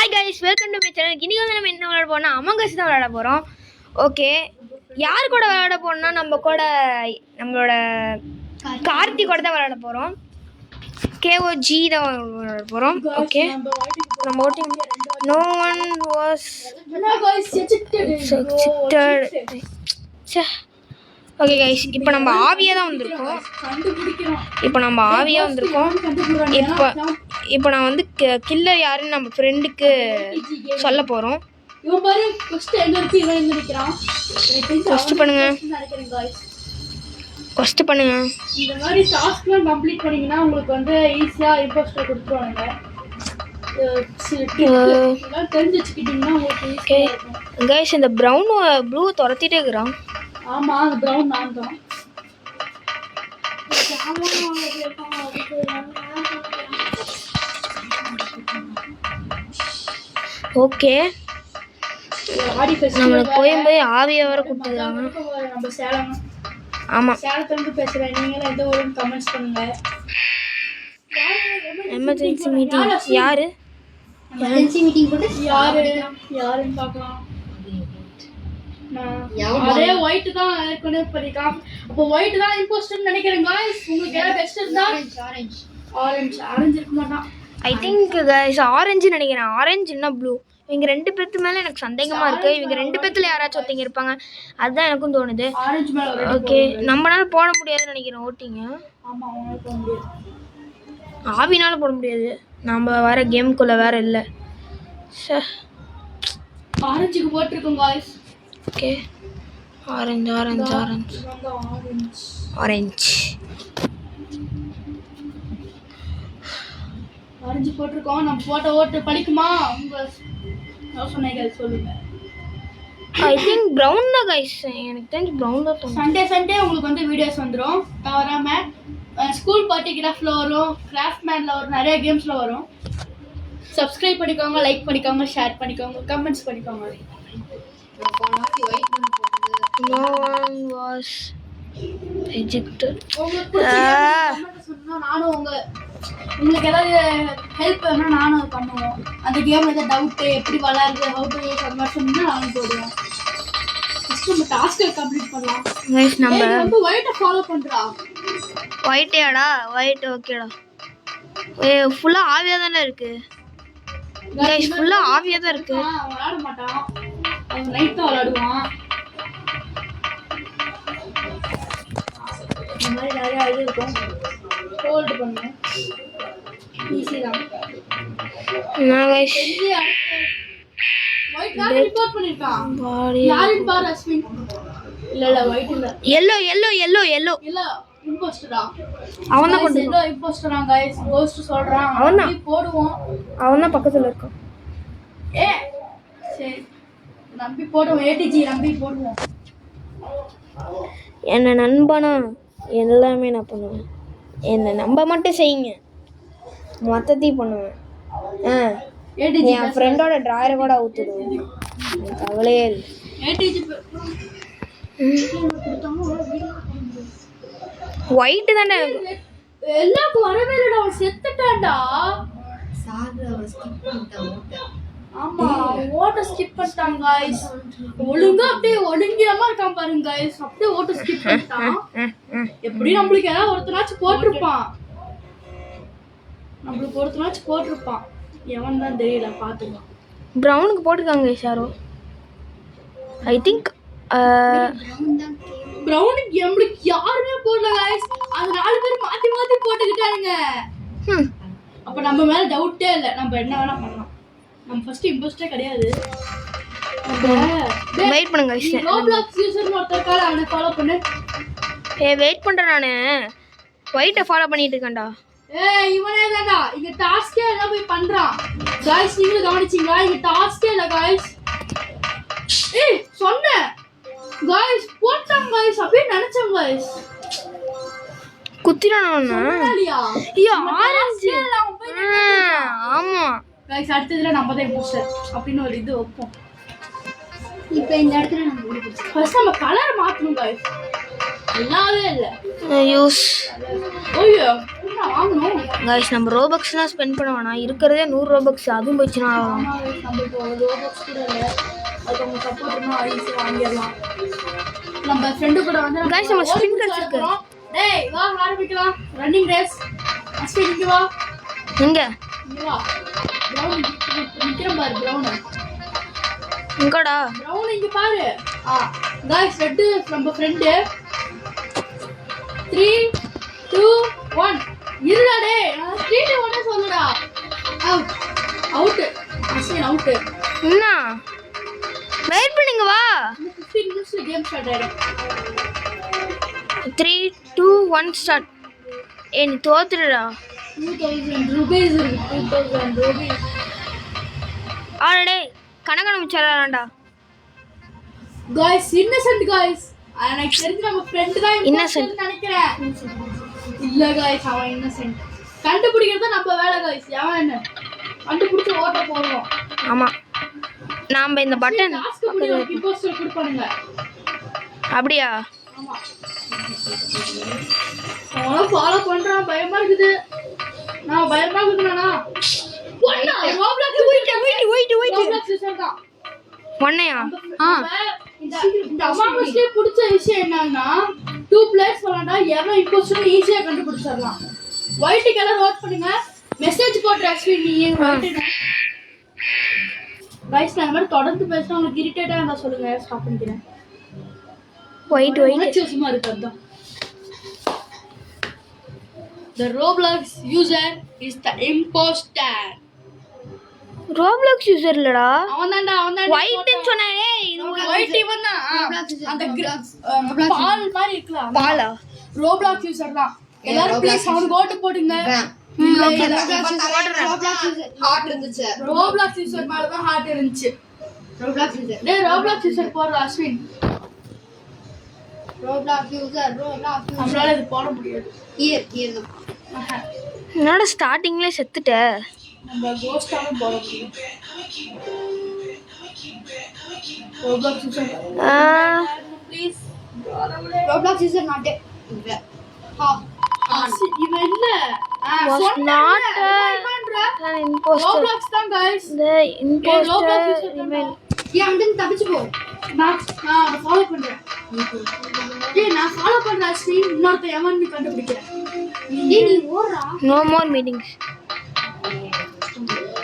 Hi guys, welcome to my channel. இன்னைக்கு வந்து நம்ம என்ன விளையாட போறோம்னா அமங் அஸ் தான் விளையாட போகிறோம். ஓகே, யார் கூட விளையாட போறோம்னா நம்மளோட கார்த்தி கூட தான் விளையாட போகிறோம். KOG தான் விளையாட போகிறோம். ஓகே, நம்ம voting no one was okay guys, இப்போ நம்ம ஆவியாக தான் வந்திருக்கோம். இப்போ நான் வந்து கில்லர் யாருன்னு நம்ம ஃப்ரெண்டுக்கு சொல்ல போகிறோம். ஃபஸ்ட்டு பண்ணுங்க. இந்த மாதிரி டாஸ்க்லாம் கம்ப்ளீட் பண்ணீங்கன்னா உங்களுக்கு வந்து ஈஸியாக இம்போஸ்டர் கொடுத்துருவாங்க. தெரிஞ்சு வச்சுக்கிட்டீங்கன்னா உங்களுக்கு ஈஸியாக இருக்கும். கைஸ், இந்த ப்ளூ துரத்திட்டே இருக்கிறான். ஆமாம், அந்த ப்ரௌன் நான் தான். ஓகே, நம்மளுக்கு போய் ஆவியை வர கொடுத்துருக்காங்க. நம்ம சேலம். ஆமாம், சேலத்துலேருந்து பேசுகிறேன். நீங்களும் எந்த ஊருன்னு கமெண்ட்ஸ் பண்ணுங்க. எமர்ஜென்சி மீட்டிங் யாரு? எமர்ஜென்சி மீட்டிங் போட்டு யாருன்னு பார்க்கலாம். அதே ஒயிட் தான் ஏற்கனவே பண்ணிக்கலாம். அப்போ ஒயிட் தான் இம்போஸ்டர்னு நினைக்கிறேன் गाइस. உங்களுக்கு ஏதாவது பெஸ்ட் இருந்தா ஆரஞ்சு இருக்க மாட்டான். ஐ திங்க் गाइस ஆரஞ்சு நினைக்கிறேன். ஆரஞ்சு இல்ல ப்ளூ. இவங்க ரெண்டு பேத்து மேல எனக்கு சந்தேகமா இருக்கு. இவங்க ரெண்டு பேத்துல யாராச்சும் ஒருத்தங்க இருப்பாங்க, அதுதான் எனக்கும் தோணுது. ஆரஞ்சு மேல ஓகே, நம்மளால போட முடியாதுன்னு நினைக்கிறேன் ஓட்டிங்க. ஆமா, அவனால போட முடியாது. ஆவினால போட முடியாது. நம்ம வேற கேமுக்குள்ள வேற இல்ல. ஆரஞ்சுக்கு போட்டுருக்கோம் गाइस. ஓகே, ஆரஞ்சு போட்டிருக்கோம். நம்ம போட்ட ஓட்டு படிக்குமா? உங்க யோசனைகள் சொல்லுங்க. ஐ திங்க் பிரவுன் தான் गाइस. எனக்கு தெரிஞ்சு பிரவுன் தான் தோணுது. சண்டே உங்களுக்கு வந்து வீடியோஸ் வந்துரும். தவறாம ஸ்கூல் பார்ட்டி கிராஃப்ட்ல வரும், கிராஃப்ட் மேன்ல வரும், நிறைய கேம்ஸ்ல வரும். சப்ஸ்கிரைப் பண்ணிக்கோங்க, லைக் பண்ணிக்கோங்க, ஷேர் பண்ணிக்கோங்க, கமெண்ட்ஸ் பண்ணிக்கோங்க. No one was ejected. நானும் உங்களுக்கு ஏதாவது ஹெல்ப் வேணும்னா நானும் பண்ணுவோம். அந்த கேம் ஏதாவது டவுட்டு எப்படி விளையாடுறது, ஹவு டு யூஸ் அந்த மாதிரி சொன்னீங்கன்னா நானும் போடுவேன். ஃபஸ்ட்டு நம்ம டாஸ்க்கை கம்ப்ளீட் பண்ணலாம். கைஸ், நம்ம வந்து ஒயிட்டை ஃபாலோ பண்ணுறா. ஒயிட்டேடா? ஒயிட் ஓகேடா. ஃபுல்லாக ஆவியாக தானே இருக்கு கைஸ். ஃபுல்லாக ஆவியாக தான் இருக்கு. விளையாட மாட்டான், அவன் நைட் தான் விளையாடுவான். இந்த மாதிரி நிறையா இது இருக்கும். ஹோல்டு பண்ணுங்க, ஈஸி தான். நான் கைஸ் ஒயிட் கார்டு ரிப்போர்ட் பண்ணிருக்கான். யாரின் பார் அஸ்வின்? இல்ல ஒயிட் இல்ல, எல்லோ இம்போஸ்டரா. அவன் தான் கொண்டு எல்லோ இம்போஸ்டரா गाइस. கோஸ்ட் சொல்றான். அவன் தான் போடுவோம். அவன் தான் பக்கத்துல இருக்கான். சரி, நம்பி போடுவோம். ATG நம்பி போடுவோம். என்ன நண்பனா எல்லாமே நான் பண்ணுவேன். என்னை நம்ப மட்டும் செய்யுங்க, மொத்தத்தையும் பண்ணுவேன். ATG என் ஃப்ரெண்டோட டிராயரை கூட ஊற்றுடுவேன், கவலையே இல்லை. ATG ஒயிட்டு தானே எல்லாருக்கும் வரவே இல்லடா. அவன் செத்துட்டான்டா. ஆமா, ஓட்ட ஸ்கிப் பண்ணிட்டான் गाइस. ஒழுங்கா அப்படியே ஒழுங்கியமா இருக்கான் பாருங்க गाइस. அப்படியே ஓட்ட ஸ்கிப் பண்ணிட்டான். எப்படி நம்மளுக்கு ஏதாவது ஒருத்தனாச்சும் போட்டிருப்பான். எவன் தான் தெரியல, பாத்துக்கலாம். ப்ரௌனுக்கு போட்டிருக்காங்க guys யாரோ. ஐ திங்க் ப்ரௌனுக்கு நம்மளுக்கு யாருமே போடல गाइस. அது 4 பேர் மாத்தி போட்டுக்கிட்டானுங்க. அப்ப நம்ம மேல டவுட்டே இல்லை. நம்ம என்ன வேணா பண்ணலாம். நம்ம ஃபர்ஸ்ட் இம்போஸ்டே கிடையாது. வெயிட் பண்ணுங்க गाइस. ரோப்ளாக்ஸ் யூசர் ஒருத்தர்கால அவனை ஃபாலோ பண்ணு. வெயிட் பண்றேன் நானு. ஒயிட்டை ஃபாலோ பண்ணிட்டு இருக்கேன்டா. இவனே தான்டா. இங்க டாஸ்கே எல்லாம் போய் பண்றான் गाइस. நீங்களும் கவனிச்சீங்களா? இங்க டாஸ்கே இல்ல गाइस. சொன்னேன் गाइस, போட்டான் गाइस. அப்படியே நினைச்சேன் गाइस. குத்திரானா? ஐயோ, ஆரஞ்சு. ஆமா गाइस, அடுத்ததுல நம்ம தான் இம்போஸ்டர் அப்படின்னு ஒரு இது வைப்போம். இப்போ இந்த இடத்துல நம்ம ஃபர்ஸ்ட் நம்ம கலர் மாத்தணும் गाइस. நல்லாவே இல்ல. யூஸ். ஓய்யோ. என்ன வாங்கணும்? गाइस நம்ம ரோபக்ஸ்லாம் ஸ்பெண்ட் பண்ண வேணாம். இருக்கறதே 100 ரோபக்ஸ். அதுவும் போச்சுனா நம்ம ரோபக்ஸ் கூட இல்ல. அது நம்ம சப்போர்ட்னா ஐஸ் வாங்கிடலாம். நம்ம ஃப்ரெண்ட் கூட வந்து गाइस நம்ம ஸ்பின் கட்ஸ்க்கு. டேய் வா ஆரம்பிக்கலாம். Running race. அஸ்வின் இங்க வா. எங்க? இங்க வா. பிரவுன் நிக்கிறேன் பாரு பிரவுன். எங்கடா? பிரவுன் இங்க பாரு. गाइस ரெட் நம்ம ஃப்ரெண்ட் 3 2 1 இருடா டேய். நான் 3 2 1 சொல்லுடா. அவுட். அவுட். அஸ்வின் அவுட். என்ன? வெயிட் பண்ணுங்க வா. 15 நிமிஷத்துல கேம் ஸ்டார்ட் ஆயிடும். 3 2 1 ஸ்டார்ட். ஏய் நீ தோத்துறடா. 2000 ரூபீஸ் 2000 ரூபீஸ். ஆடே கணக்கன மிச்சறான்டா. Guys innocent guys. எனக்கு தெரிஞ்சு நம்ம ஃப்ரெண்ட் தான் Innocent நினைக்கிறேன். இல்ல गाइस அவன் இன்னசென்ட். கண்டுபிடிக்கிறது நம்ம வேலை गाइस. அவன் என்ன? கண்டுபிடிச்சு ஓட்ட போறோம். ஆமா. நாம இந்த பட்டன் டாஸ்க் முடிய இம்போஸ்டர் கொடுப்பானுங்க. அப்படியே ஆமா. அவன ஃபாலோ பண்றான் பயமா இருக்குது. நான் பயமா இருக்குறேனா? ஒண்ணா ரோப்ளாக்ஸ் ரோப்ளாக்ஸ் யூசர் தான். ஒண்ணையா? இந்த அமாவாசையில பிடிச்ச விஷயம் என்னன்னா 2 பிளேயர்ஸ் விளையாண்டா எவன் இம்போஸ்டர் ஈஸியா கண்டுபிடிச்சிடலாம். ஒயிட் கலர் ஓட் பண்ணுங்க. மெசேஜ் போட்ற அஸ்வின் நீ ஒயிட் गाइस நான் மாதிரி தொடர்ந்து பேசினா உங்களுக்கு இரிட்டேட்டா இருந்தா சொல்லுங்க ஸ்டாப் பண்ணிக்கிறேன். ஒயிட் சும்மா இருக்கறதா. The Roblox user is the imposter. Roblox user இல்லடா. அவன்தான்டா ஒயிட்னு சொன்னானே இது ஒயிட் இவன் தான். அந்த பால் மாதிரி இருக்குல பாலா. ரோப்ளாக்ஸ் யூசர் தான். எல்லாரும் ப்ளீஸ் அவன் கோட் போடுங்க. ஹார்ட் இருந்துச்சு. ரோப்ளாக்ஸ் யூசர் மேல தான் ஹார்ட் இருந்துச்சு. Roblox user. டேய் ரோப்ளாக்ஸ் யூசர் போடுற அஸ்வின். Roblox user. நம்மளால இது போட முடியாது. இயர் தான். என்னடா ஸ்டார்டிங்லயே செத்துட்ட. நம்ம கோஸ்டான போட முடியும். Roblox user please. Roblox user not இல்ல. இவன் இல்ல. Was not an imposter. Roblox தான் गाइस. The imposter email. அங்கிருந்து தப்பிச்சு போ. நான் ஃபாலோ பண்றேன். நான் ஃபாலோ பண்றேன் அஸ்வின். இன்னொருத்த எவன்னு கண்டுபிடிக்கிறேன். நீ ஓடுறா. No more meetings.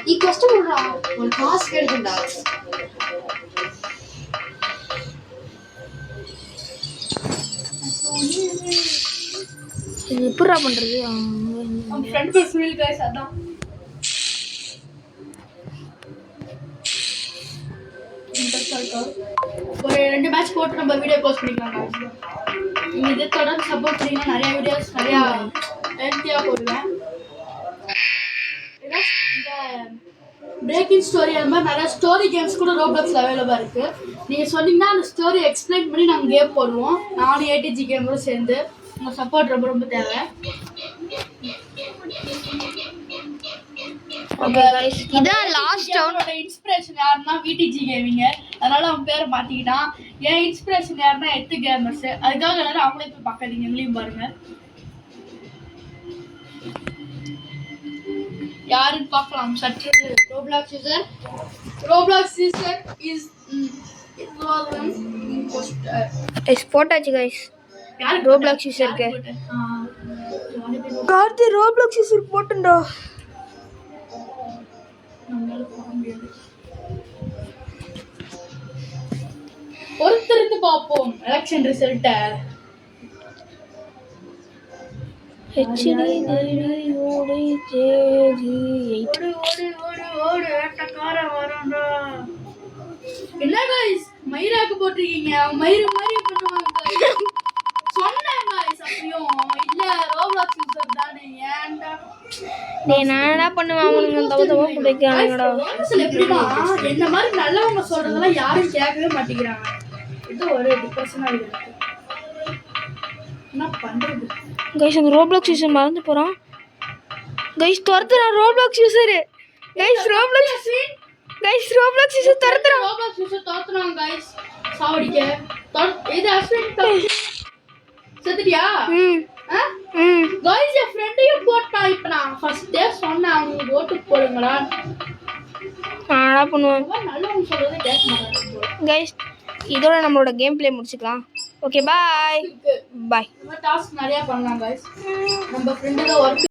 நீ கஷ்டப்படுறா. ஒரு டாஸ்க் எடுக்கண்டா. இது எப்படிடா பண்றது? நம்ம ஃப்ரெண்ட் பேர் சுனில் गाइस அதான். ஒரு 2 மேட்ச் போட்டு நம்ம வீடியோ போஸ்ட் பண்ணிக்கலாம் गाइस. நீங்க இதை தொடர்ந்து சப்போர்ட் பண்ணீங்கன்னா நிறைய வீடியோஸ் நிறைய லென்த்தியா போடுவேன். இந்த பிரேக்கிங் ஸ்டோரி அந்த மாதிரி நிறைய ஸ்டோரி கேம்ஸ் கூட ரோப்ளாக்ஸ்ல அவைலபிளா இருக்கு. நீங்க சொன்னீங்கன்னா அந்த ஸ்டோரி எக்ஸ்பிளைன் பண்ணி நாங்கள் கேம் போடுவோம். நானும் ஏடிஜி கேமோட சேர்ந்து. உங்க சப்போர்ட் ரொம்ப ரொம்ப தேவை. ஓகே गाइस இதான் லாஸ்ட் ரவுண்ட். இன்ஸ்பிரேஷன் யாருன்னா விடிஜி கேமிங். அதனால அவன் பேரை மாத்திக்கிட்டான். ஏன் இன்ஸ்பிரேஷன் யாருன்னா எத்து கேமர்ஸ். அதுக்காக எல்லாரும் அவங்களே போய் பார்க்காதீங்க. எங்களையும் பாருங்க. யாருன்னு பார்க்கலாம் சற்று. Roblox user. Roblox user is imposter. Yes போட்டாச்சு गाइस. யார் ரோப்ளாக்ஸ் யூசருக்கு கார்த்தி ரோப்ளாக்ஸ் யூசர் போட்டுடா. பொறுத்திருந்து பார்ப்போம் எலெக்ஷன் ரிசல்ட்ட. HD ஓடி JG8 ஓடு வேட்டக்கார வரண்டா. என்ன गाइस மயிராக்கு போட்டுருக்கீங்க. மயிறு மாதிரி பண்ணுவாங்க. சொன்னேன் गाइस அப்பயும் இல்ல ரோப்ளாக்ஸ் யூசர் தானே. ஏன்டா டேய் நான் என்ன பண்ணுவேன்? அவனுங்க தவதவ புடிக்காங்கடா. ரோப்ளாக்ஸ்ல எப்படினா என்ன மாதிரி நல்லவங்க சொல்றதெல்லாம் யாரும் கேட்கவே மாட்டேங்கிறாங்க. இது ஒரு டிப்ரெஷனா இருக்கு. என்ன பண்றது गाइस அந்த ரோப்ளாக்ஸ் யூசர் மறந்து போறான். गाइस துரத்துறான் Roblox user. Guys Roblox Roblox user துரத்துறான். ரோப்ளாக்ஸ் யூசர் தோத்துறாங்க गाइस. சாவடிக்க. இது அஸ்வின் செத்துட்டியா? गाइस என் ஃப்ரெண்டையும் போட்டா. இப்ப நான் ஃபர்ஸ்டே சொன்னேன் அவங்க ஓட்டு போடுங்கடா. ஆனா பண்ணுவோம். நல்லவங்க சொல்றதை கேட்க மாட்டாங்க. கைஸ் இதோட நம்மளோட கேம் ப்ளே முடிச்சுக்கலாம். ஓகே பாய் பாய். நம்ம டாஸ்க் நிறைய பண்ணலாம் गाइस. நம்ம ஃப்ரெண்டுக்கு ஒர்க்